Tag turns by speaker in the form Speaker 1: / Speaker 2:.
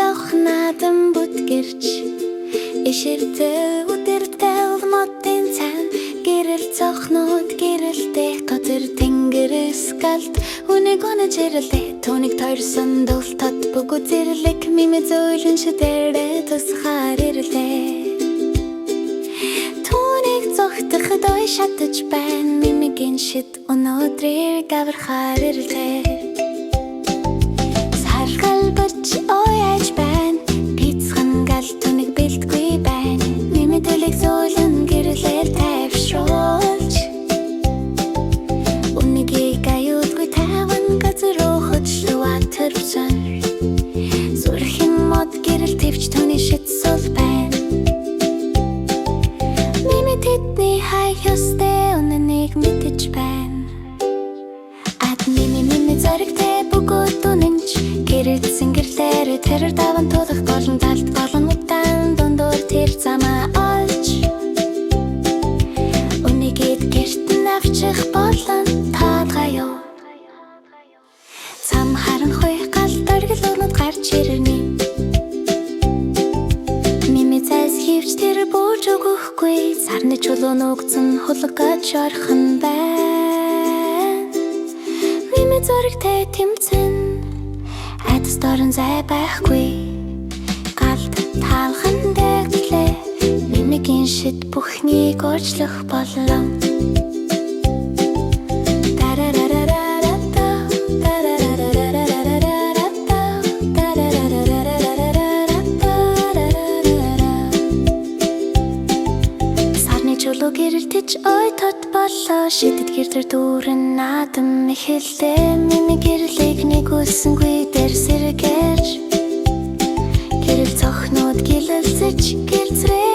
Speaker 1: явах наадам бүтгэрч иширтэй үдэртэй модын цан гэрэл цохнууд гэрэлтэй газар тэнгэрээс галт үнийг онож ирлээ түүнийг тойрсон дултад бүгд зэрлэг мимэ зөөлөн шидэрэ тусахаар ирлээ түүнийг зогтоход ой шатаж байна мимигийн шид өнөөдрийг аврахаар ирлээ саргалбач ой аж байна пицхан гал түүнийг бэлтгүй байна мимэ дэлэг зөөлөн гэрлээ тайвшруулж үнийг аюулгүй таван газар ухачлаа төрсөн зүрхэн мод гэрэл твч түүний шид сул байна мимэ тэдний хаястай үнэнийг мэдэж байна ад мимэ зоригтэй бүгд үнэнч гэрэл сингэрлэр тэрэр даван тулах болон талт болон удаан дундуур тэр замаа олж үнийг гэрт навчих болон таалгаяа цам харанхуй гал дөргөлөөнөд гарч ирнэ мимэ цайс хөвч тэр бууж өгөхгүй сарны чулуун өгцөн хулгаж орхон байна мимэ зоригтэй тэмцэн айдас дорн зай байхгүй галд таалхан дэглээ мимигийн шид бүхнийг уучлах боллоо чулуу гэрэлтэж ой тот боллоо шидэд гэртэр дүүрэн наадам эхэллээ мимэ гэрлийг нэг үсэнгүй дээр сэргээж гэрэл цохнууд гэлэлцэж гэрцрээ